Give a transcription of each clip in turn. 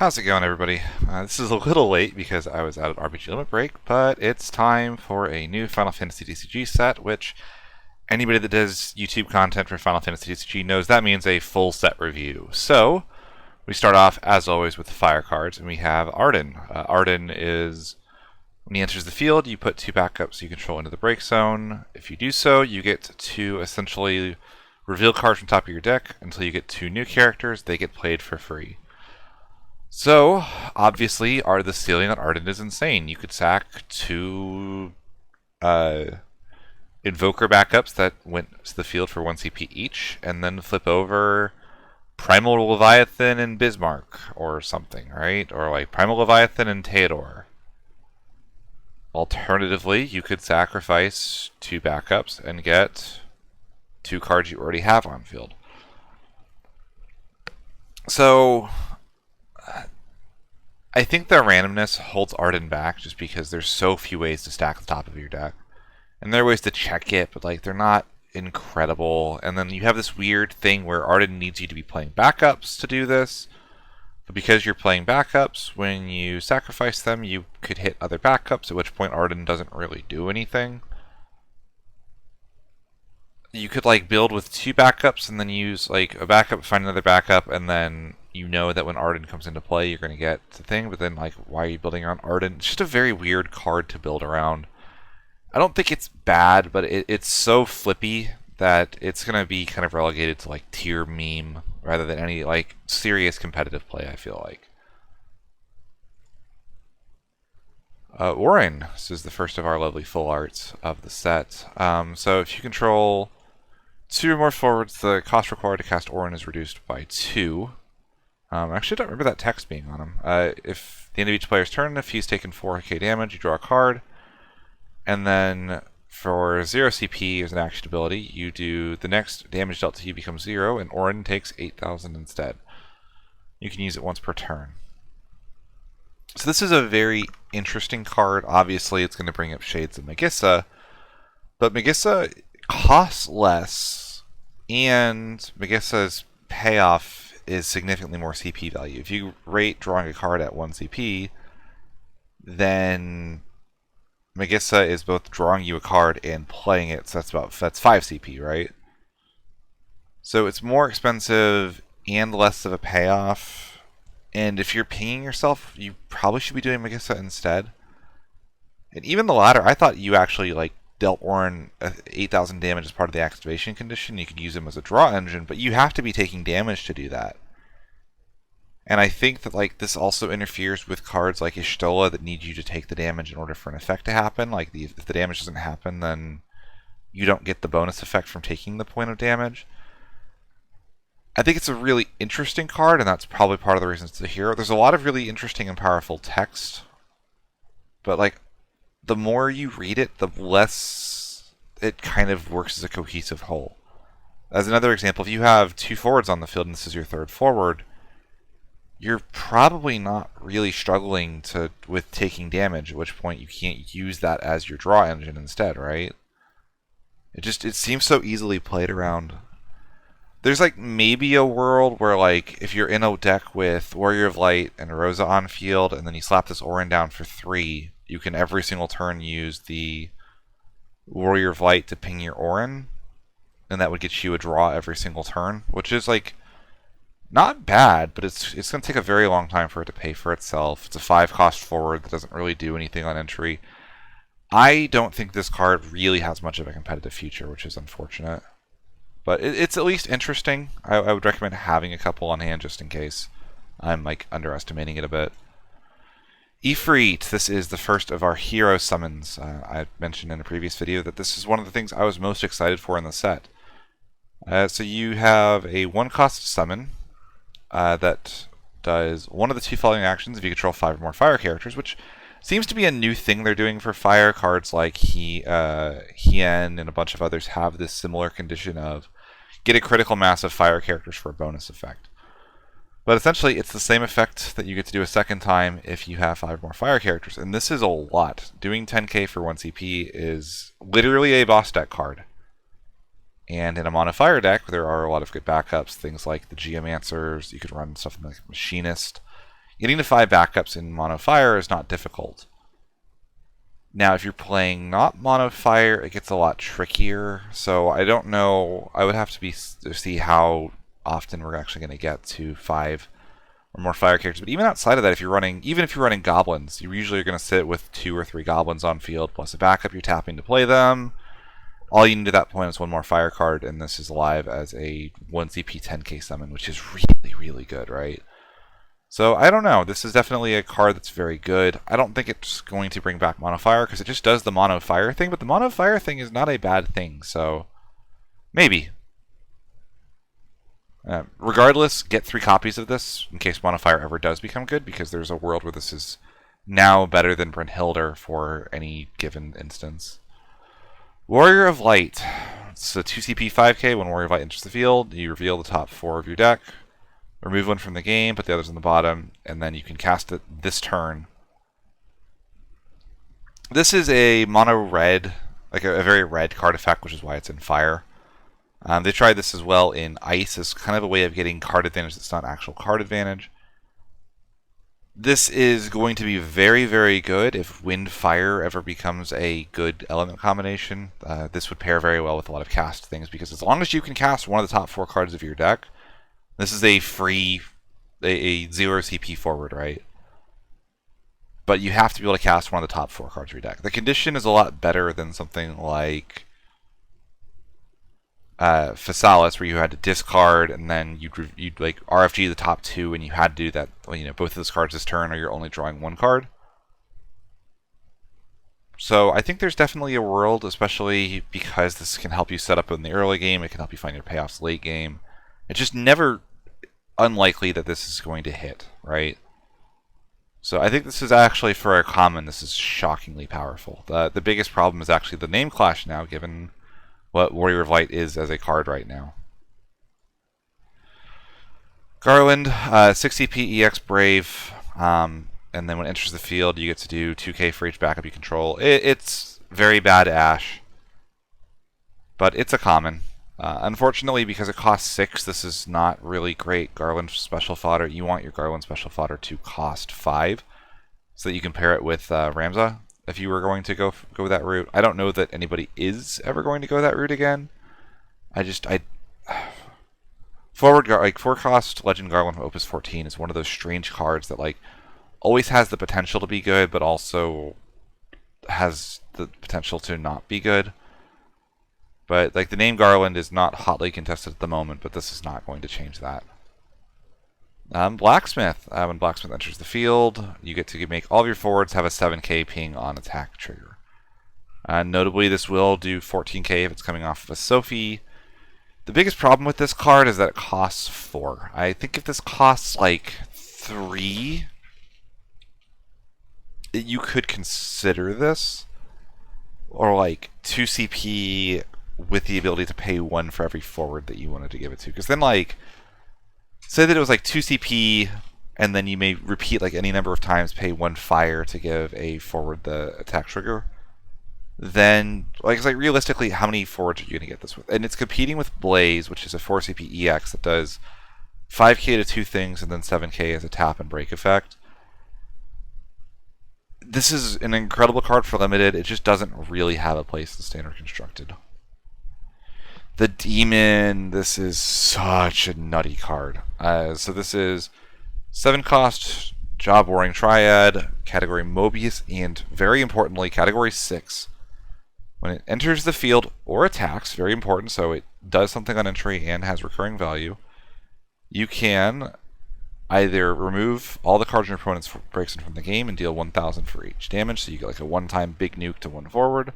How's it going, everybody? This is a little late because I was out at RPG Limit Break, but it's time for a new Final Fantasy TCG set, which anybody that does YouTube content for Final Fantasy TCG knows that means a full set review. So, we start off, as always, with the fire cards, and we have Arden. Arden is, when he enters the field, you put 2 backups you control into the break zone. If you do so, you get to essentially reveal cards from top of your deck until you get 2 new characters. They get played for free. So, obviously, the ceiling on Arden is insane. You could sack 2 Invoker backups that went to the field for 1 CP each, and then flip over Primal Leviathan and Bismarck, or something, right? Or like Primal Leviathan and Theodore. Alternatively, you could sacrifice 2 backups and get 2 cards you already have on field. So, I think the randomness holds Arden back just because there's so few ways to stack the top of your deck. And there are ways to check it, but like they're not incredible. And then you have this weird thing where Arden needs you to be playing backups to do this. But because you're playing backups, when you sacrifice them, you could hit other backups, at which point Arden doesn't really do anything. You could like build with 2 backups and then use like a backup, find another backup, and then you know that when Arden comes into play, you're going to get the thing. But then, like, why are you building around Arden? It's just a very weird card to build around. I don't think it's bad, but it's so flippy that it's going to be kind of relegated to like tier meme rather than any like serious competitive play, I feel like. Warren, this is the first of our lovely full arts of the set. So if you control 2 or more forwards, the cost required to cast Orin is reduced by 2. I actually don't remember that text being on him. If the end of each player's turn, if he's taken 4k damage, you draw a card. And then for 0 CP as an action ability, you do the next damage dealt to you becomes 0, and Orin takes 8,000 instead. You can use it once per turn. So this is a very interesting card. Obviously, it's going to bring up shades of Megissa, but Megissa costs less, and Megissa's payoff is significantly more CP value. If you rate drawing a card at 1 CP, then Megissa is both drawing you a card and playing it, so that's 5 CP, right? So it's more expensive and less of a payoff. And if you're pinging yourself, you probably should be doing Megissa instead. And even the latter, I thought you actually like dealt Orin 8,000 damage as part of the activation condition. You could use him as a draw engine, but you have to be taking damage to do that. And I think that like this also interferes with cards like Ishtola that need you to take the damage in order for an effect to happen. Like if the damage doesn't happen, then you don't get the bonus effect from taking the point of damage. I think it's a really interesting card, and that's probably part of the reason it's a hero. There's a lot of really interesting and powerful text, but like the more you read it, the less it kind of works as a cohesive whole. As another example, if you have 2 forwards on the field and this is your 3rd forward, you're probably not really struggling with taking damage, at which point you can't use that as your draw engine instead, right? It seems so easily played around. There's like maybe a world where like if you're in a deck with Warrior of Light and Rosa on field, and then you slap this Orin down for 3, you can every single turn use the Warrior of Light to ping your Orin, and that would get you a draw every single turn, which is like not bad, but it's going to take a very long time for it to pay for itself. It's a 5 cost forward that doesn't really do anything on entry. I don't think this card really has much of a competitive future, which is unfortunate. But it's at least interesting. I would recommend having a couple on hand just in case I'm like underestimating it a bit. Ifrit, this is the first of our hero summons. I mentioned in a previous video that this is one of the things I was most excited for in the set. So you have a 1 cost summon that does one of the 2 following actions if you control 5 or more fire characters, which seems to be a new thing they're doing for fire. Cards like Hien and a bunch of others have this similar condition of get a critical mass of fire characters for a bonus effect. But essentially, it's the same effect that you get to do a second time if you have 5 more fire characters, and this is a lot. Doing 10k for 1 CP is literally a boss deck card. And in a mono fire deck, there are a lot of good backups, things like the Geomancers. You could run stuff like Machinist. Getting to 5 backups in mono fire is not difficult. Now, if you're playing not mono fire, it gets a lot trickier. So I don't know. I would have to see how often we're actually going to get to 5 or more fire characters. But even outside of that, even if you're running goblins, you usually are going to sit with 2 or 3 goblins on field plus a backup you're tapping to play them. All you need at that point is 1 more fire card, and this is live as a 1 CP 10k summon, which is really, really good, right? So I don't know. This is definitely a card that's very good. I don't think it's going to bring back mono fire because it just does the mono fire thing, but the mono fire thing is not a bad thing, so maybe. Regardless, get 3 copies of this in case mono fire ever does become good, because there's a world where this is now better than Brynhildr for any given instance. Warrior of Light. It's a 2 CP 5k. When Warrior of Light enters the field, you reveal the top 4 of your deck. Remove 1 from the game, put the others on the bottom, and then you can cast it this turn. This is a mono red, like a very red card effect, which is why it's in fire. They tried this as well in ice as kind of a way of getting card advantage that's not actual card advantage. This is going to be very, very good if wind fire ever becomes a good element combination. This would pair very well with a lot of cast things, because as long as you can cast one of the top 4 cards of your deck, this is a free, a 0 CP forward, right? But you have to be able to cast one of the top 4 cards of your deck. The condition is a lot better than something like Physalis, where you had to discard and then you'd like RFG the top 2, and you had to do that. You know, both of those cards this turn, or you're only drawing 1 card. So I think there's definitely a world, especially because this can help you set up in the early game. It can help you find your payoffs late game. It's just never unlikely that this is going to hit, right? So I think this is actually, for a common, this is shockingly powerful. The biggest problem is actually the name clash now, given what Warrior of Light is as a card right now. Garland, 6 CP EX Brave, and then when it enters the field, you get to do 2k for each backup you control. It's very bad Ash, but it's a common. Unfortunately, because it costs 6, this is not really great Garland special fodder. You want your Garland special fodder to cost 5, so that you can pair it with Ramza, if you were going to go that route. I don't know that anybody is ever going to go that route again. Forward, like 4-cost Legend Garland from Opus 14 is one of those strange cards that like always has the potential to be good, but also has the potential to not be good. But like the name Garland is not hotly contested at the moment, but this is not going to change that. Blacksmith. When Blacksmith enters the field, you get to make all of your forwards have a 7k ping on attack trigger. Notably, this will do 14k if it's coming off of a Sophie. The biggest problem with this card is that it costs 4. I think if this costs like 3, you could consider this. Or like 2 CP with the ability to pay 1 for every forward that you wanted to give it to. Because then, like, say that it was like 2 CP, and then you may repeat like any number of times, pay 1 fire to give a forward the attack trigger. Then, like, it's like realistically, how many forwards are you going to get this with? And it's competing with Blaze, which is a 4 CP EX that does 5k to 2 things and then 7k as a tap and break effect. This is an incredible card for limited. It just doesn't really have a place in Standard Constructed. The Demon, this is such a nutty card. So this is 7-cost, Job Warring Triad, category Mobius, and very importantly, category 6. When it enters the field or attacks, very important, so it does something on entry and has recurring value, you can either remove all the cards your opponent's breaks in from the game and deal 1,000 for each damage, so you get like a one-time big nuke to 1 forward.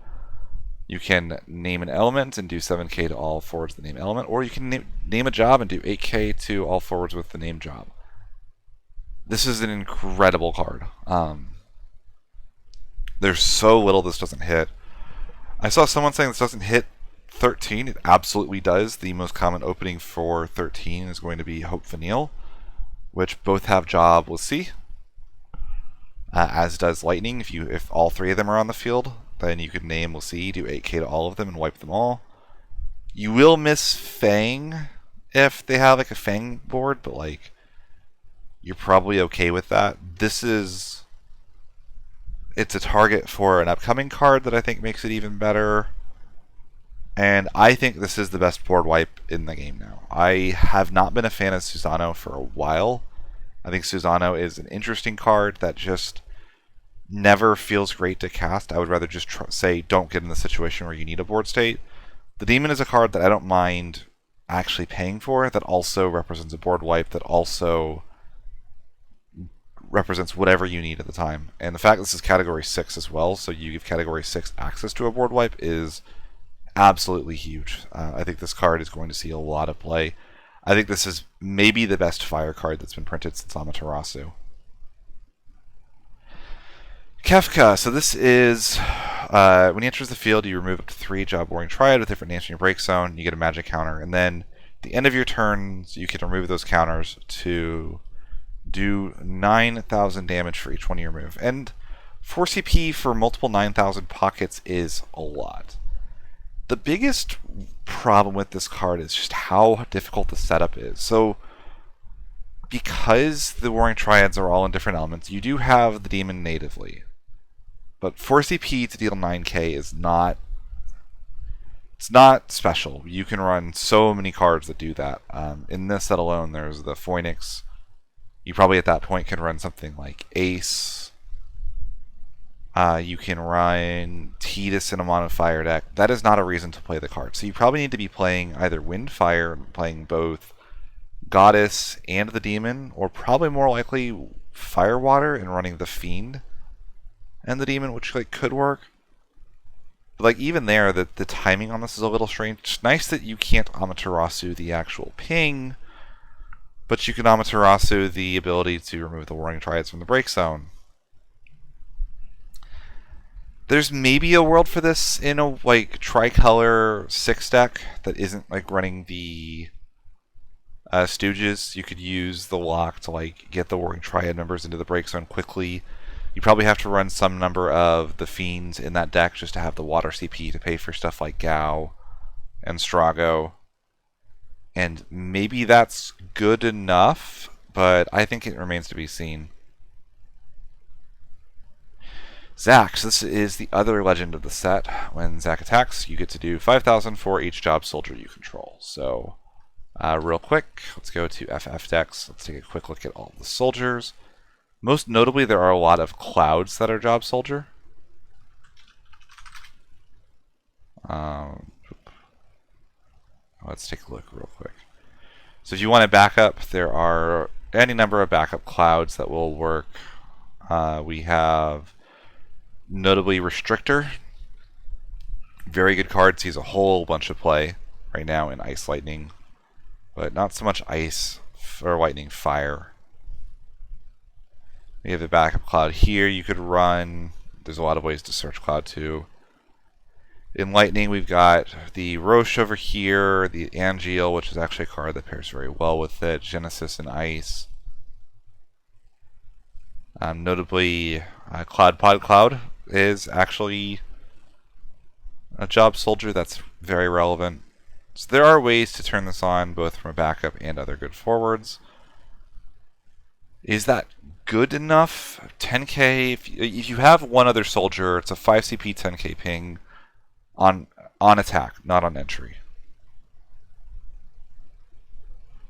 You can name an element and do 7k to all forwards with the name element, or you can name a job and do 8k to all forwards with the name job. This is an incredible card. There's so little this doesn't hit. I saw someone saying this doesn't hit 13. It absolutely does. The most common opening for 13 is going to be Hope Vanille, which both have job with C, as does Lightning. If all 3 of them are on the field, then you could name Lassie, do 8k to all of them, and wipe them all. You will miss Fang if they have like a Fang board, but like you're probably okay with that. It's a target for an upcoming card that I think makes it even better. And I think this is the best board wipe in the game now. I have not been a fan of Susano for a while. I think Susano is an interesting card that just never feels great to cast. I would rather just say don't get in the situation where you need a board state. The Demon is a card that I don't mind actually paying for, that also represents a board wipe, that also represents whatever you need at the time. And the fact this is category 6 as well, so you give category 6 access to a board wipe, is absolutely huge. I think this card is going to see a lot of play. I think this is maybe the best fire card that's been printed since Amaterasu. Kefka. So this is, when he enters the field, you remove up to 3 Job Warring Triad with different names in your break zone. You get a magic counter. And then at the end of your turns, you can remove those counters to do 9,000 damage for each one you remove. And 4 CP for multiple 9,000 pockets is a lot. The biggest problem with this card is just how difficult the setup is. So, because the Warring Triads are all in different elements, you do have the Demon natively. But 4 CP to deal 9k is not... It's not special. You can run so many cards that do that. In this set alone, there's the Phoenix. You probably at that point can run something like Ace. You can run Tidus in a mono fire deck. That is not a reason to play the card. So you probably need to be playing either Wind Fire, playing both Goddess and the Demon, or probably more likely Fire Water and running the Fiend and the Demon, which could work. But even there, the timing on this is a little strange. It's nice that you can't Amaterasu the actual ping, but you can Amaterasu the ability to remove the Warring Triads from the break zone. There's maybe a world for this in a tricolor 6 deck that isn't running the Stooges. You could use the lock to get the Warring Triad members into the break zone quickly. You probably have to run some number of the Fiends in that deck just to have the water CP to pay for stuff like Gao and Strago. And maybe that's good enough, but I think it remains to be seen. Zax, this is the other legend of the set. When Zack attacks, you get to do 5,000 for each job soldier you control. So, real quick, let's go to FF decks. Let's take a quick look at all the soldiers. Most notably, there are a lot of clouds that are job soldier. Let's take a look real quick. So if you want a backup, there are any number of backup clouds that will work. We have notably Restrictor. Very good card, sees a whole bunch of play right now in Ice Lightning, but not so much Ice or Lightning Fire. We have a backup cloud here you could run. There's a lot of ways to search cloud too. In Lightning, we've got the Roche over here, the Angeal, which is actually a card that pairs very well with it, Genesis and Ice. Notably, Cloud Cloud is actually a job soldier that's very relevant. So there are ways to turn this on, both from a backup and other good forwards. Is that good enough? 10k, if you have one other soldier, it's a 5 CP 10k ping on attack, not on entry.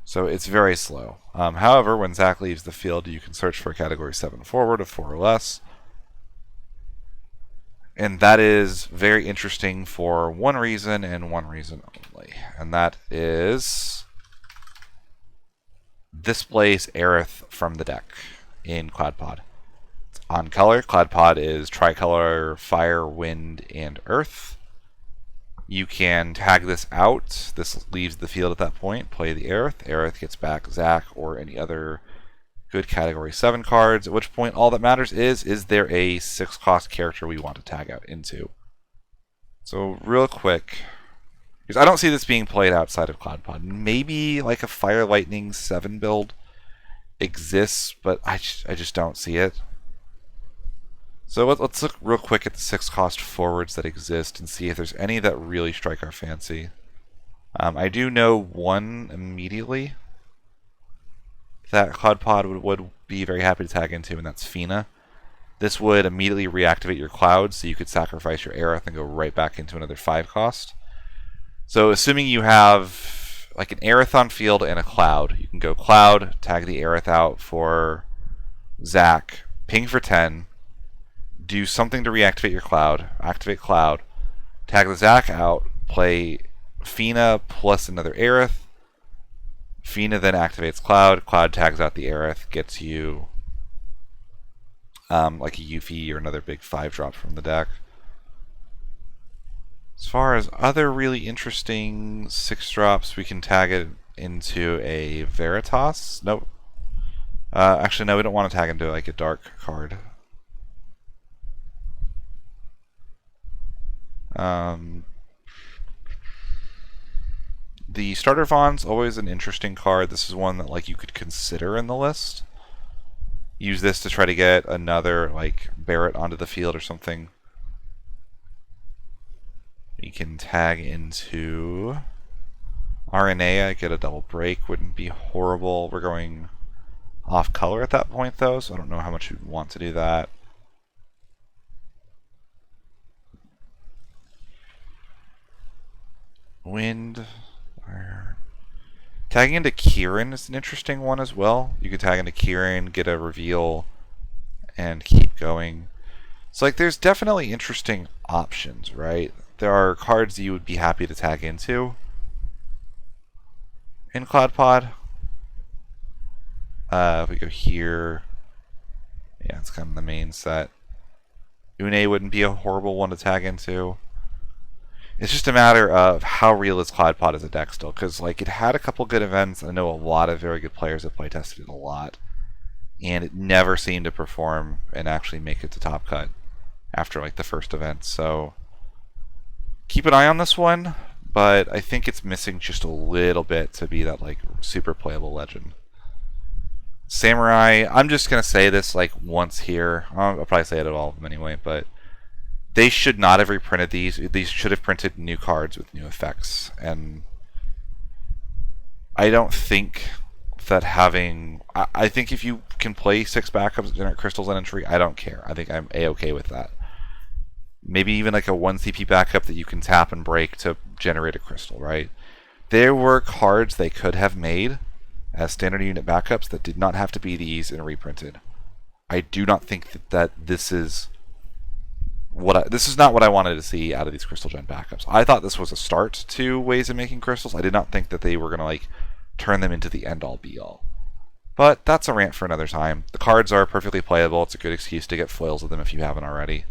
So it's very slow. However, when Zack leaves the field, you can search for a category 7 forward of 4 or less. And that is very interesting for one reason and one reason only. And that is this plays Aerith from the deck in Cloudpod. It's on color. Cloudpod is tricolor, fire, wind, and earth. You can tag this out. This leaves the field at that point. Play the Aerith. Aerith gets back Zack or any other good category 7 cards, at which point all that matters is there a 6-cost character we want to tag out into? So real quick, because I don't see this being played outside of Cloudpod. Maybe like a Fire Lightning 7 build exists, but I just don't see it. So let's look real quick at the 6-cost forwards that exist and see if there's any that really strike our fancy. I do know one immediately. that Cloud Pod would be very happy to tag into, and that's Fina. This would immediately reactivate your Cloud, so you could sacrifice your Aerith and go right back into another 5 cost. So assuming you have like an Aerith on field and a Cloud, you can go Cloud, tag the Aerith out for Zac, ping for 10, do something to reactivate your Cloud, activate Cloud, tag the Zac out, play Fina plus another Aerith. Fina then activates Cloud, Cloud tags out the Aerith, gets you like a Yuffie or another big 5-drop from the deck. As far as other really interesting 6-drops, we can tag it into a Veritas. Nope. Actually, no, we don't want to tag into like a dark card. The Starter Vaughn's always an interesting card. This is one that like you could consider in the list. Use this to try to get another like Barret onto the field or something. We can tag into Aranea, get a double break. Wouldn't be horrible. We're going off color at that point though, so I don't know how much you'd want to do that. Wind. Tagging into Kieran is an interesting one as well. You could tag into Kieran, get a reveal, and keep going. So like there's definitely interesting options, right? There are cards you would be happy to tag into in Cloud Pod. If we go here, yeah, it's kind of the main set. Une wouldn't be a horrible one to tag into. It's just a matter of how real is Cloud Pod as a deck still, because like it had a couple good events. I know a lot of very good players have playtested it a lot, and it never seemed to perform and actually make it to top cut after like the first event. So keep an eye on this one, but I think it's missing just a little bit to be that like super playable legend. Samurai, I'm just gonna say this like once here. I'll probably say it at all of them anyway, but they should not have reprinted these. These should have printed new cards with new effects. And I don't think that having... I think if you can play 6 backups, generate crystals on entry, I don't care. I think I'm A-okay with that. Maybe even like a 1 CP backup that you can tap and break to generate a crystal, right? There were cards they could have made as standard unit backups that did not have to be these and reprinted. I do not think that this is... this is not what I wanted to see out of these Crystal Gen backups. I thought this was a start to ways of making crystals. I did not think that they were going to like turn them into the end-all be-all. But that's a rant for another time. The cards are perfectly playable. It's a good excuse to get foils of them if you haven't already.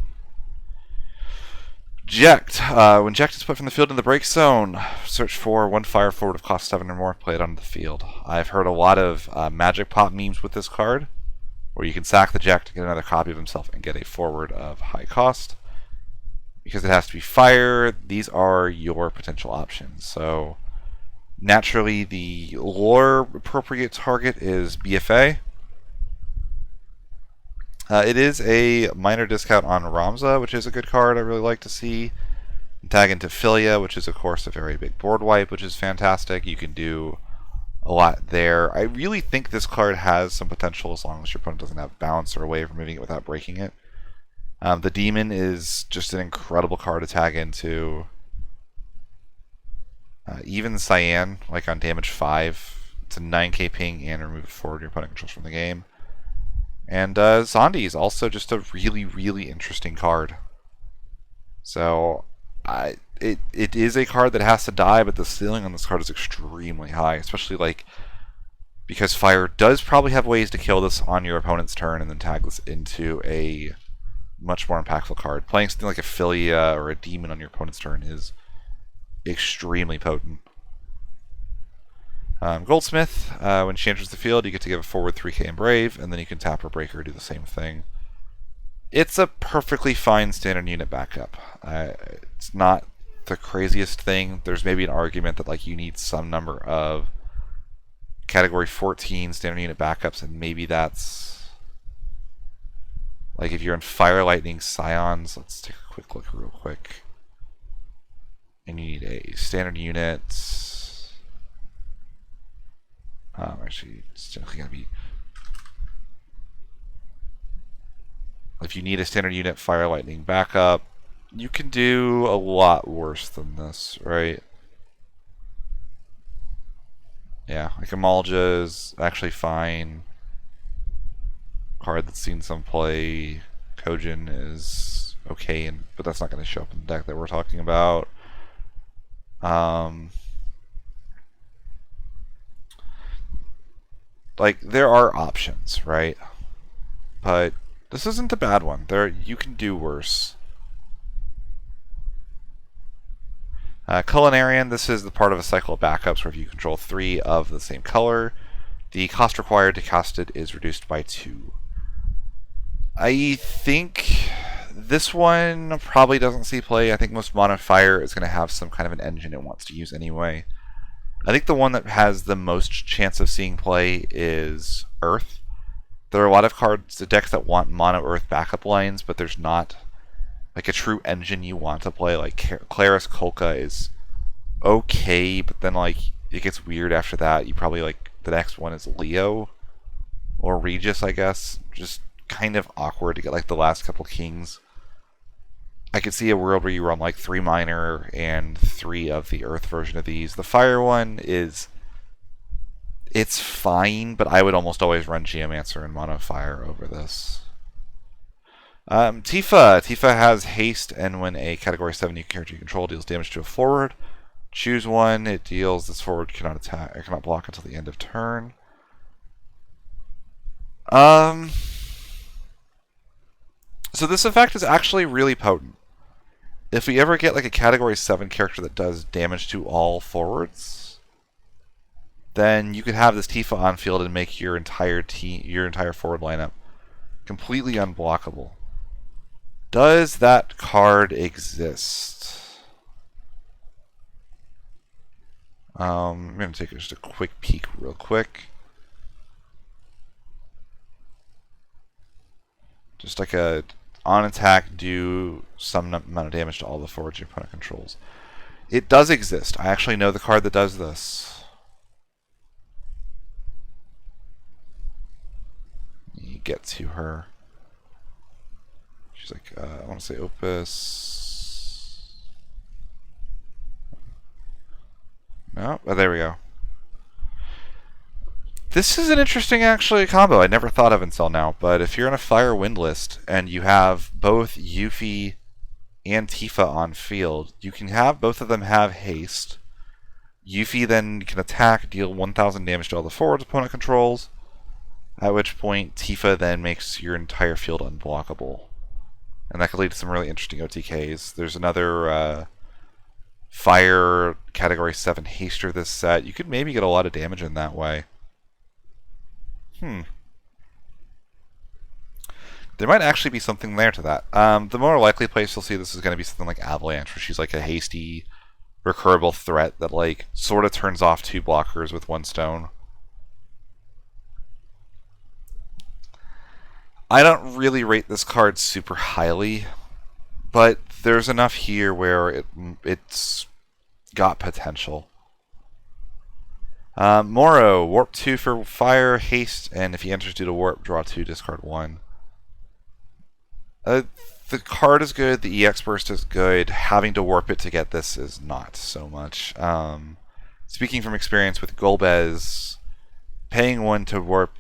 Ject. When Ject is put from the field in the break zone, search for 1 fire forward of cost 7 or more, play it onto the field. I've heard a lot of Magic Pop memes with this card, where you can sack the Ject, get another copy of himself, and get a forward of high cost. Because it has to be fire, these are your potential options. So, naturally, the lore appropriate target is BFA. It is a minor discount on Ramza, which is a good card I really like to see. Tag into Philia, which is, of course, a very big board wipe, which is fantastic. You can do a lot there. I really think this card has some potential as long as your opponent doesn't have bounce or a way of removing it without breaking it. The Demon is just an incredible card to tag into. Even Cyan, like on damage 5, it's a 9k ping and remove it forward your opponent controls from the game. And Zondi is also just a really, really interesting card. So, it is a card that has to die, but the ceiling on this card is extremely high, especially like because Fire does probably have ways to kill this on your opponent's turn and then tag this into a much more impactful card. Playing something like a Philia or a Demon on your opponent's turn is extremely potent. Goldsmith, when she enters the field, you get to give a forward 3k and Brave, and then you can tap or break her, do the same thing. It's a perfectly fine standard unit backup. It's not the craziest thing. There's maybe an argument that like you need some number of category 14 standard unit backups, and maybe that's like if you're in Fire Lightning Scions. Let's take a quick look real quick. And you need a standard unit. Actually, it's definitely going to be... If you need a standard unit fire lightning backup, you can do a lot worse than this, right? Yeah, like Amalja is actually fine. Card that's seen some play. Kojin is okay, but that's not going to show up in the deck that we're talking about. Like, there are options, right? But this isn't a bad one. You can do worse. Culinarian, this is the part of a cycle of backups where if you control 3 of the same color, the cost required to cast it is reduced by 2. I think this one probably doesn't see play. I think most Mono Fire is going to have some kind of an engine it wants to use anyway. I think the one that has the most chance of seeing play is Earth. There are a lot of cards, the decks that want Mono Earth backup lines, but there's not like a true engine you want to play. Like Claris Kolka is okay, but then like it gets weird after that. You probably like the next one is Leo or Regis, I guess. Just kind of awkward to get like the last couple kings. I could see a world where you run like 3 minor and 3 of the Earth version of these. The fire one it's fine, but I would almost always run Geomancer and Mono Fire over this. Tifa. Tifa has haste, and when a category 7 character you control deals damage to a forward, choose one. It deals. This forward cannot attack. It cannot block until the end of turn. So this effect is actually really potent. If we ever get like a category 7 character that does damage to all forwards, then you could have this Tifa on field and make your entire forward lineup completely unblockable. Does that card exist? I'm going to take just a quick peek real quick. Just like a on attack, do some amount of damage to all the forwards your opponent controls. It does exist. I actually know the card that does this. You get to her. She's like, I want to say Opus. No? Oh, there we go. This is an interesting, actually, combo I never thought of until now. But if you're in a Fire Wind list and you have both Yuffie and Tifa on field, you can have both of them have haste. Yuffie then can attack, deal 1,000 damage to all the forwards opponent controls. At which point, Tifa then makes your entire field unblockable. And that could lead to some really interesting OTKs. There's another Fire Category 7 Haster this set. You could maybe get a lot of damage in that way. There might actually be something there to that. The more likely place you'll see this is going to be something like Avalanche, where she's like a hasty, recurable threat that like sort of turns off 2 blockers with 1 stone. I don't really rate this card super highly, but there's enough here where it's got potential. Moro, Warp 2 for Fire, Haste, and if he enters due to Warp, draw 2, discard 1. The card is good, the EX Burst is good. Having to warp it to get this is not so much. Speaking from experience with Golbez, paying 1 to warp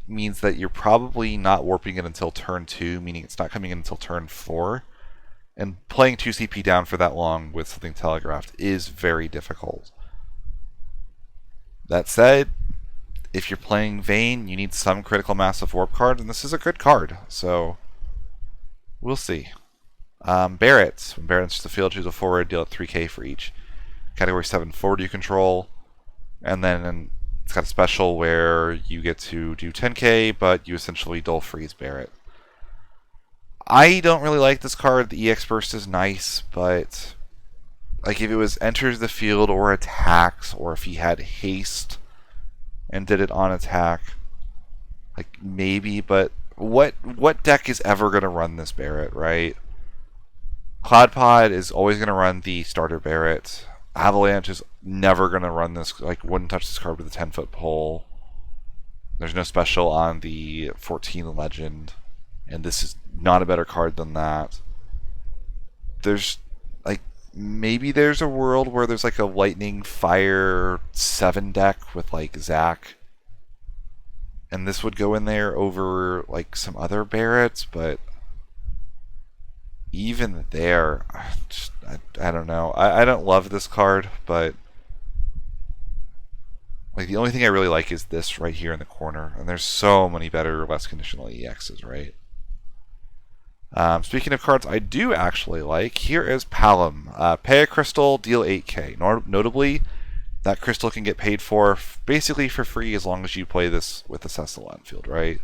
means that you're probably not warping it until turn 2, meaning it's not coming in until turn 4. And playing 2 CP down for that long with something telegraphed is very difficult. That said, if you're playing Vayne, you need some critical mass of warp cards, and this is a good card, so we'll see. Barrett. When Barrett enters the field, choose a forward, deal at 3k for each category 7 forward you control, and then it's got a special where you get to do 10k, but you essentially dull freeze Barrett. I don't really like this card. The EX Burst is nice, but like if it was enters the field or attacks, or if he had haste and did it on attack, like maybe, but what deck is ever going to run this Barrett, right? Cloud Pod is always going to run the starter Barrett. Avalanche is never going to run this, like, wouldn't touch this card with a 10-foot pole. There's no special on the 14 legend, and this is not a better card than that. There's, like, maybe there's a world where there's, like, a Lightning Fire 7 deck with, like, Zac, and this would go in there over, like, some other Barretts, but even there, I don't know. I don't love this card, but like the only thing I really like is this right here in the corner, and there's so many better, less conditional EXs, right? Speaking of cards I do actually like, here is Palom. Pay a crystal, deal 8k. Notably, that crystal can get paid for basically for free as long as you play this with the Cecil on field, right?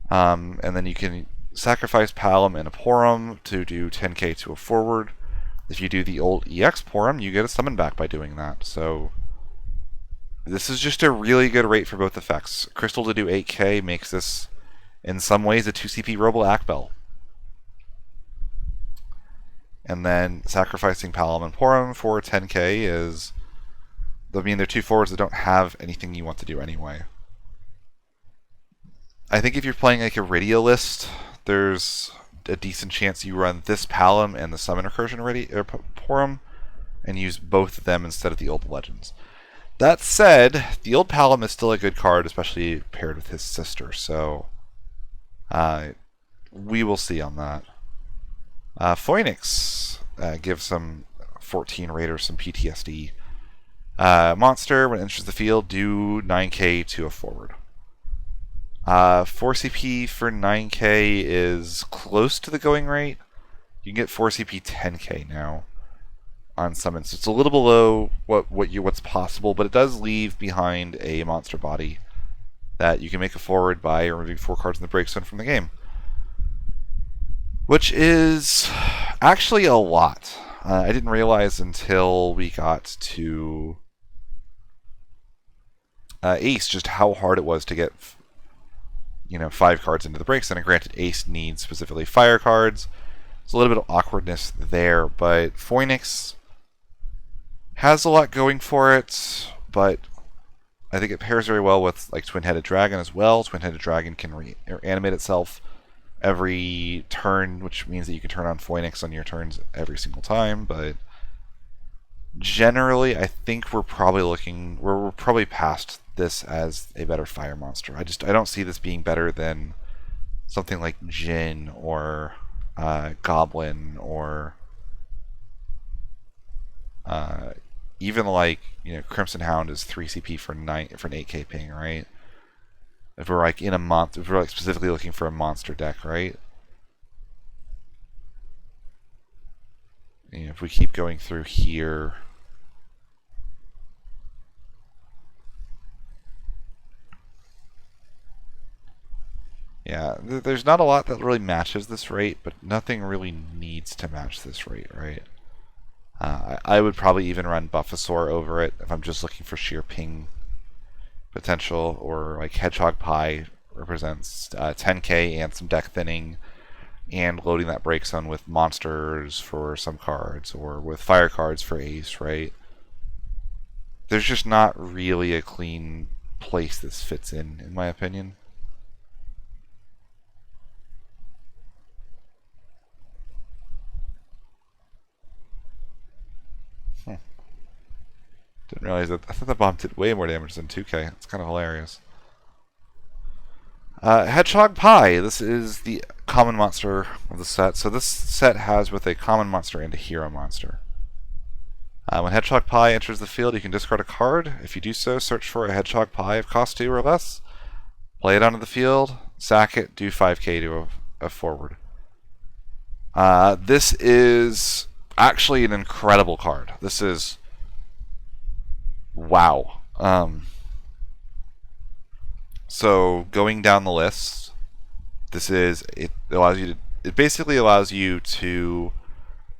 And then you can sacrifice Palom and a Porum to do 10k to a forward. If you do the old EX Porum, you get a summon back by doing that. So this is just a really good rate for both effects. Crystal to do 8k makes this, in some ways, a 2CP Robo Akbel. And then sacrificing Palom and Porum for 10k is, I mean, they're two forwards that don't have anything you want to do anyway. I think if you're playing like a radio list, there's a decent chance you run this Palom and the Summon Recursion Porum and use both of them instead of the old Legends. That said, the old Palom is still a good card, especially paired with his sister, so we will see on that. Phoenix gives some 14 Raiders some PTSD. Monster, when it enters the field, do 9k to a forward. 4CP for 9k is close to the going rate. You can get 4CP 10k now on summons. So it's a little below what's possible, but it does leave behind a monster body that you can make a forward by removing 4 cards in the break zone from the game, which is actually a lot. I didn't realize until we got to Ace just how hard it was to get 5 cards into the break zone. And granted, Ace needs specifically fire cards. There's a little bit of awkwardness there, but Phoenix has a lot going for it, but I think it pairs very well with like Twin-Headed Dragon as well. Twin-Headed Dragon can reanimate itself every turn, which means that you can turn on Phoenix on your turns every single time, but generally I think we're probably past this as a better fire monster. I don't see this being better than something like Jin or Goblin or even like Crimson Hound is 3CP for an 8k ping, right? If we're like if we're like specifically looking for a monster deck, right? If we keep going through here, yeah, there's not a lot that really matches this rate, but nothing really needs to match this rate, right? I would probably even run Buffasaur over it if I'm just looking for sheer ping potential, or like Hedgehog Pie represents 10k and some deck thinning, and loading that break zone with monsters for some cards, or with fire cards for Ace, right? There's just not really a clean place this fits in my opinion. Didn't realize that. I thought the bomb did way more damage than 2k. It's kind of hilarious. Hedgehog Pie. This is the common monster of the set. So this set has with a common monster and a hero monster. When Hedgehog Pie enters the field, you can discard a card. If you do so, search for a Hedgehog Pie of cost 2 or less. Play it onto the field. Sack it. Do 5k to a forward. This is actually an incredible card. This is... wow. So going down the list, it basically allows you to,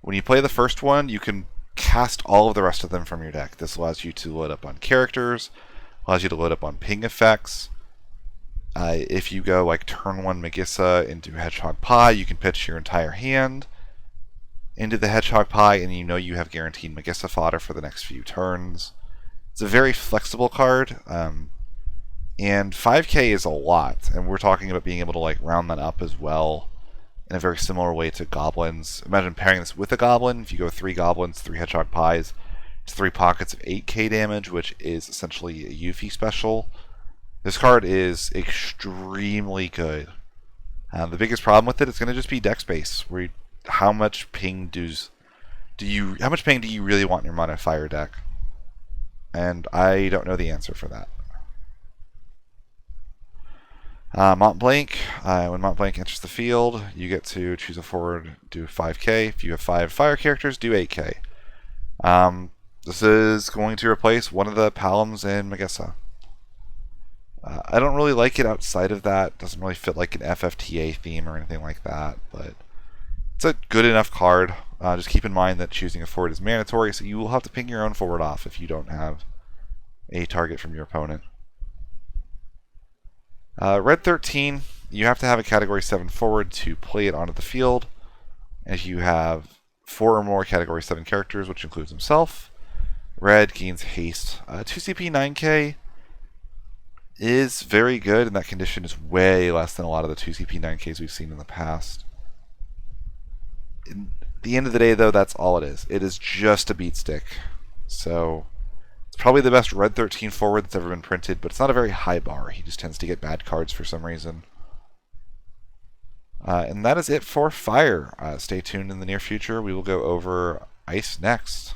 when you play the first one, you can cast all of the rest of them from your deck. This allows you to load up on characters, allows you to load up on ping effects. If you go like turn 1 Megissa into Hedgehog Pie, you can pitch your entire hand. into the Hedgehog Pie, and you know you have guaranteed Magissa fodder for the next few turns. It's a very flexible card, and 5k is a lot, and we're talking about being able to like round that up as well in a very similar way to goblins. Imagine pairing this with a goblin. If you go 3 goblins, 3 Hedgehog Pies, it's 3 pockets of 8k damage, which is essentially a Yuffie special. This card is extremely good. The biggest problem with it is going to just be deck space. How much ping do you really want in your Mono Fire deck? And I don't know the answer for that. Mont Blanc. When Mont Blanc enters the field, you get to choose a forward, do 5k. If you have 5 fire characters, do 8k. This is going to replace one of the Palms in Magissa. I don't really like it outside of that. It doesn't really fit like an FFTA theme or anything like that, but it's a good enough card. Just keep in mind that choosing a forward is mandatory, so you will have to ping your own forward off if you don't have a target from your opponent. Red 13, you have to have a Category 7 forward to play it onto the field. If you have 4 or more Category 7 characters, which includes himself, Red gains haste. 2CP 9k is very good, and that condition is way less than a lot of the 2CP 9ks we've seen in the past. At the end of the day, though, that's all it is. It is just a beat stick. So it's probably the best Red 13 forward that's ever been printed, but it's not a very high bar. He just tends to get bad cards for some reason. And that is it for Fire. Stay tuned in the near future. We will go over Ice next.